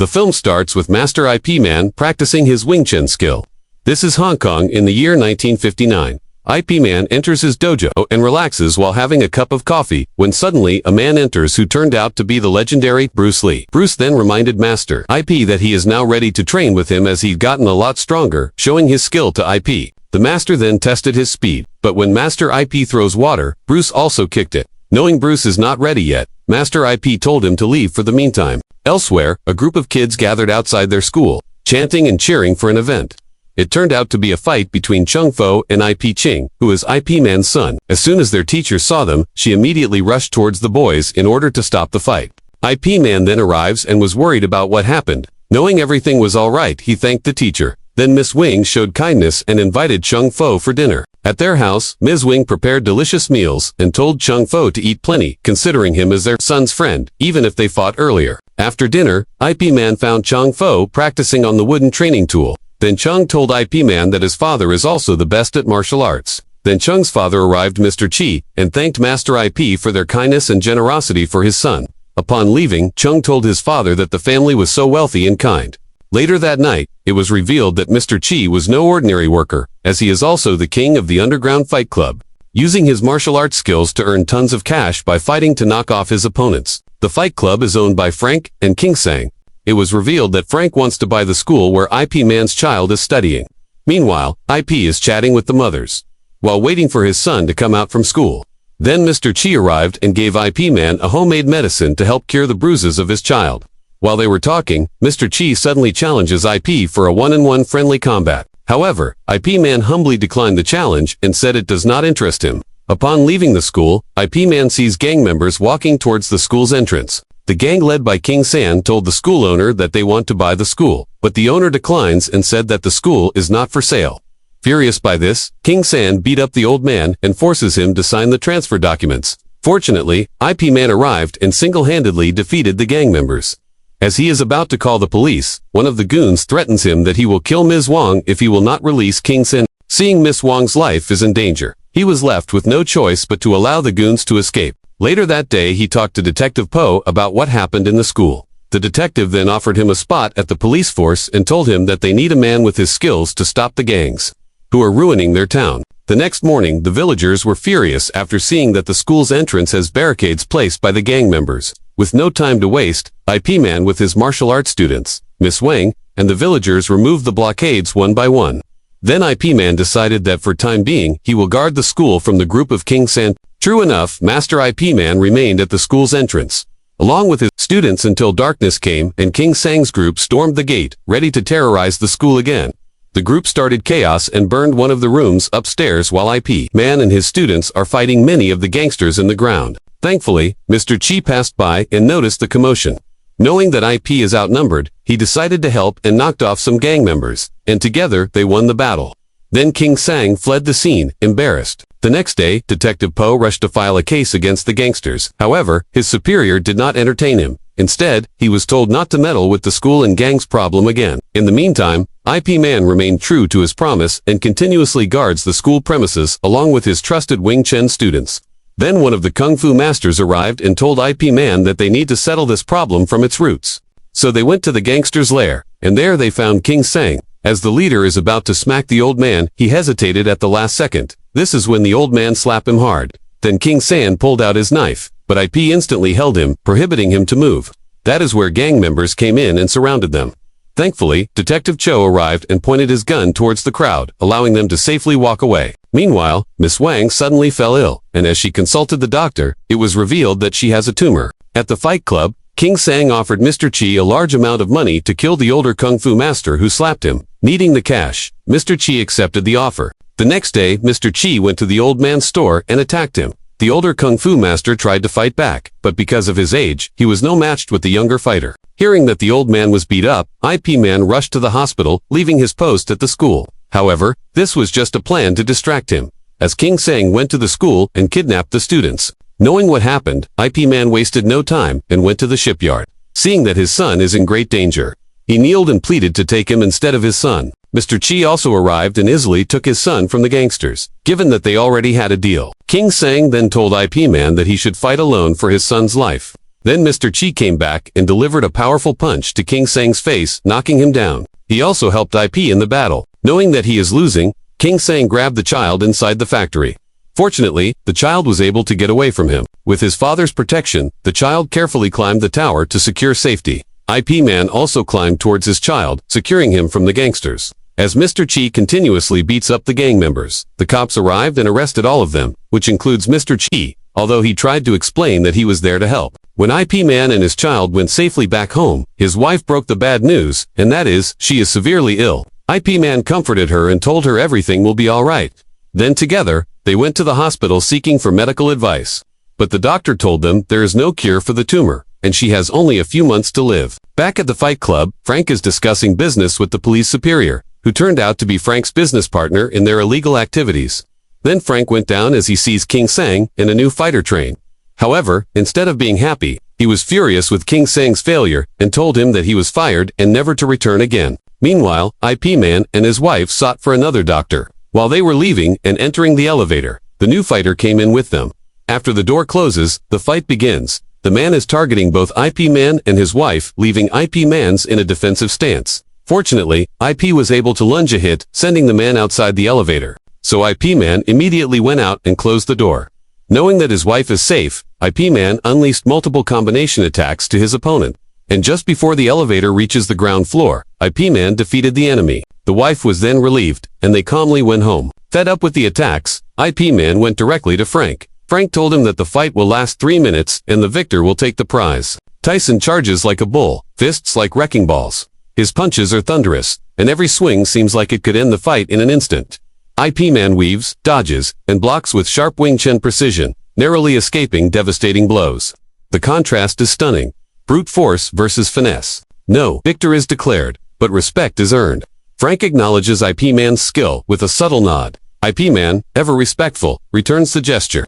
The film starts with Master IP Man practicing his Wing Chun skill. This is Hong Kong in the year 1959. IP Man enters his dojo and relaxes while having a cup of coffee, when suddenly a man enters who turned out to be the legendary Bruce Lee. Bruce then reminded Master IP that he is now ready to train with him as he'd gotten a lot stronger, showing his skill to IP. The Master then tested his speed, but when Master IP throws water, Bruce also kicked it. Knowing Bruce is not ready yet, Master IP told him to leave for the meantime. Elsewhere, a group of kids gathered outside their school, chanting and cheering for an event. It turned out to be a fight between Chung Fo and IP Ching, who is IP Man's son. As soon as their teacher saw them, she immediately rushed towards the boys in order to stop the fight. IP Man then arrives and was worried about what happened. Knowing everything was all right, he thanked the teacher. Then Miss Wing showed kindness and invited Chung Fo for dinner. At their house, Ms. Wing prepared delicious meals and told Chung Fo to eat plenty, considering him as their son's friend, even if they fought earlier. After dinner, IP Man found Chung Fo practicing on the wooden training tool. Then Chung told IP Man that his father is also the best at martial arts. Then Chung's father arrived, Mr. Chi, and thanked Master IP for their kindness and generosity for his son. Upon leaving, Chung told his father that the family was so wealthy and kind. Later that night, it was revealed that Mr. Chi was no ordinary worker, as he is also the king of the underground fight club, using his martial arts skills to earn tons of cash by fighting to knock off his opponents. The fight club is owned by Frank and King Sang. It was revealed that Frank wants to buy the school where IP Man's child is studying. Meanwhile, IP is chatting with the mothers, while waiting for his son to come out from school. Then Mr. Chi arrived and gave IP Man a homemade medicine to help cure the bruises of his child. While they were talking, Mr. Chi suddenly challenges IP for a one-on-one friendly combat. However, IP Man humbly declined the challenge and said it does not interest him. Upon leaving the school, IP Man sees gang members walking towards the school's entrance. The gang led by King San told the school owner that they want to buy the school, but the owner declines and said that the school is not for sale. Furious by this, King San beat up the old man and forces him to sign the transfer documents. Fortunately, IP Man arrived and single-handedly defeated the gang members. As he is about to call the police, one of the goons threatens him that he will kill Ms. Wang if he will not release King San. Seeing Miss Wang's life is in danger, he was left with no choice but to allow the goons to escape. Later that day, he talked to Detective Po about what happened in the school. The detective then offered him a spot at the police force and told him that they need a man with his skills to stop the gangs, who are ruining their town. The next morning, the villagers were furious after seeing that the school's entrance has barricades placed by the gang members. With no time to waste, IP Man with his martial arts students, Miss Wang, and the villagers removed the blockades one by one. Then IP Man decided that for time being, he will guard the school from the group of King San. True enough, Master IP Man remained at the school's entrance, along with his students until darkness came and King Sang's group stormed the gate, ready to terrorize the school again. The group started chaos and burned one of the rooms upstairs while IP Man and his students are fighting many of the gangsters in the ground. Thankfully, Mr. Chi passed by and noticed the commotion. Knowing that IP is outnumbered, he decided to help and knocked off some gang members, and together they won the battle. Then King Sang fled the scene, embarrassed. The next day, Detective Po rushed to file a case against the gangsters. However, his superior did not entertain him. Instead, he was told not to meddle with the school and gang's problem again. In the meantime, IP Man remained true to his promise and continuously guards the school premises along with his trusted Wing Chun students. Then one of the Kung Fu masters arrived and told IP Man that they need to settle this problem from its roots. So they went to the gangster's lair, and there they found King Sang. As the leader is about to smack the old man, he hesitated at the last second. This is when the old man slapped him hard. Then King San pulled out his knife, but IP instantly held him, prohibiting him to move. That is where gang members came in and surrounded them. Thankfully, Detective Cho arrived and pointed his gun towards the crowd, allowing them to safely walk away. Meanwhile, Miss Wang suddenly fell ill, and as she consulted the doctor, it was revealed that she has a tumor. At the fight club, King Sang offered Mr. Chi a large amount of money to kill the older Kung Fu master who slapped him. Needing the cash, Mr. Chi accepted the offer. The next day, Mr. Chi went to the old man's store and attacked him. The older Kung Fu master tried to fight back, but because of his age, he was no match with the younger fighter. Hearing that the old man was beat up, IP Man rushed to the hospital, leaving his post at the school. However, this was just a plan to distract him, as King Sang went to the school and kidnapped the students. Knowing what happened, IP Man wasted no time and went to the shipyard. Seeing that his son is in great danger, he kneeled and pleaded to take him instead of his son. Mr. Chi also arrived and easily took his son from the gangsters, given that they already had a deal. King Sang then told IP Man that he should fight alone for his son's life. Then Mr. Chi came back and delivered a powerful punch to King Sang's face, knocking him down. He also helped IP in the battle. Knowing that he is losing, King Sang grabbed the child inside the factory. Fortunately, the child was able to get away from him. With his father's protection, the child carefully climbed the tower to secure safety. IP Man also climbed towards his child, securing him from the gangsters. As Mr. Chi continuously beats up the gang members, the cops arrived and arrested all of them, which includes Mr. Chi, although he tried to explain that he was there to help. When IP Man and his child went safely back home, his wife broke the bad news, and that is, she is severely ill. IP Man comforted her and told her everything will be alright. Then together, they went to the hospital seeking for medical advice. But the doctor told them there is no cure for the tumor, and she has only a few months to live. Back at the Fight Club, Frank is discussing business with the police superior, who turned out to be Frank's business partner in their illegal activities. Then Frank went down as he sees King Sang in a new fighter train. However, instead of being happy, he was furious with King Sang's failure and told him that he was fired and never to return again. Meanwhile, IP Man and his wife sought for another doctor. While they were leaving and entering the elevator, the new fighter came in with them. After the door closes, the fight begins. The man is targeting both IP Man and his wife, leaving IP Man's in a defensive stance. Fortunately, IP was able to lunge a hit, sending the man outside the elevator. So IP Man immediately went out and closed the door. Knowing that his wife is safe, IP Man unleashed multiple combination attacks to his opponent. And just before the elevator reaches the ground floor, IP Man defeated the enemy. The wife was then relieved, and they calmly went home. Fed up with the attacks, IP Man went directly to Frank. Frank told him that the fight will last 3 minutes and the victor will take the prize. Tyson charges like a bull, fists like wrecking balls. His punches are thunderous, and every swing seems like it could end the fight in an instant. IP Man weaves, dodges, and blocks with sharp Wing Chun precision, narrowly escaping devastating blows. The contrast is stunning. Brute force versus finesse. No victor is declared, but respect is earned. Frank acknowledges IP Man's skill with a subtle nod. IP Man, ever respectful, returns the gesture.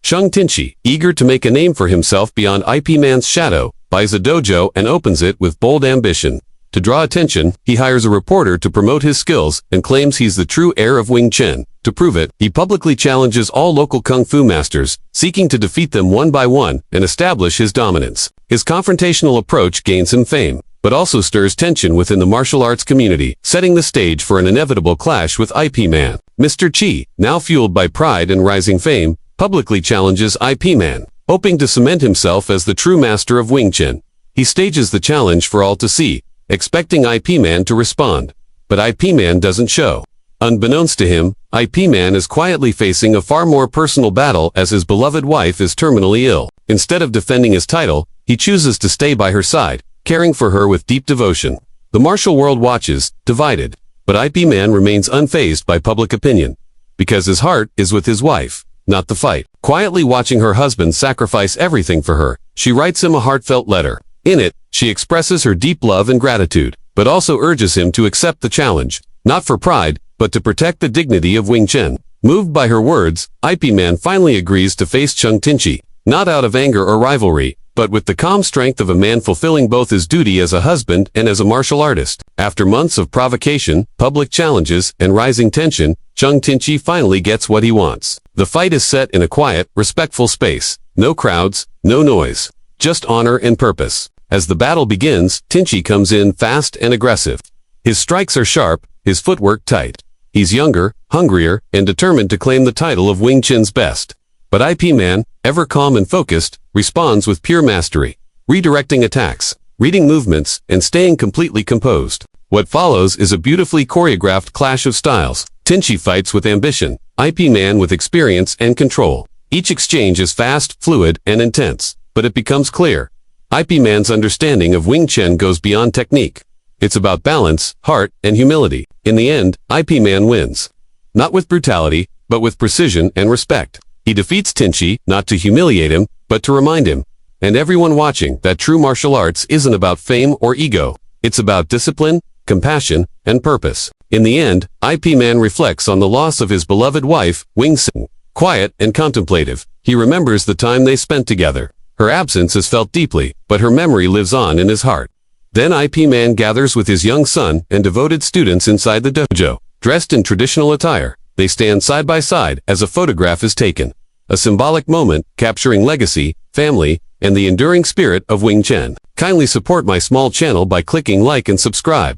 Chung Tinchi, eager to make a name for himself beyond IP Man's shadow, buys a dojo and opens it with bold ambition. To draw attention, he hires a reporter to promote his skills and claims he's the true heir of Wing Chun. To prove it, he publicly challenges all local kung fu masters, seeking to defeat them one by one and establish his dominance. His confrontational approach gains him fame, but also stirs tension within the martial arts community, setting the stage for an inevitable clash with IP Man. Mr. Chi, now fueled by pride and rising fame, publicly challenges IP Man, hoping to cement himself as the true master of Wing Chun. He stages the challenge for all to see, expecting IP Man to respond. But IP Man doesn't show. Unbeknownst to him, IP Man is quietly facing a far more personal battle as his beloved wife is terminally ill. Instead of defending his title, he chooses to stay by her side, caring for her with deep devotion. The martial world watches, divided, but IP Man remains unfazed by public opinion, because his heart is with his wife, not the fight. Quietly watching her husband sacrifice everything for her, she writes him a heartfelt letter. In it, she expresses her deep love and gratitude, but also urges him to accept the challenge, not for pride, but to protect the dignity of Wing Chun. Moved by her words, IP Man finally agrees to face Chung Tinchi, not out of anger or rivalry, but with the calm strength of a man fulfilling both his duty as a husband and as a martial artist. After months of provocation, public challenges, and rising tension, Chung Tinchi finally gets what he wants. The fight is set in a quiet, respectful space. No crowds, no noise. Just honor and purpose. As the battle begins, Tinchi comes in fast and aggressive. His strikes are sharp, his footwork tight. He's younger, hungrier, and determined to claim the title of Wing Chun's best. But IP Man, ever calm and focused, responds with pure mastery, redirecting attacks, reading movements, and staying completely composed. What follows is a beautifully choreographed clash of styles. Tinchi fights with ambition, IP Man with experience and control. Each exchange is fast, fluid, and intense, but it becomes clear. IP Man's understanding of Wing Chun goes beyond technique. It's about balance, heart, and humility. In the end, IP Man wins. Not with brutality, but with precision and respect. He defeats Tinchi, not to humiliate him, but to remind him, and everyone watching, that true martial arts isn't about fame or ego. It's about discipline, compassion, and purpose. In the end, IP Man reflects on the loss of his beloved wife, Wing Sang. Quiet and contemplative, he remembers the time they spent together. Her absence is felt deeply, but her memory lives on in his heart. Then IP Man gathers with his young son and devoted students inside the dojo. Dressed in traditional attire, they stand side by side as a photograph is taken. a symbolic moment capturing legacy, family, and the enduring spirit of Wing Chun. Kindly support my small channel by clicking like and subscribe.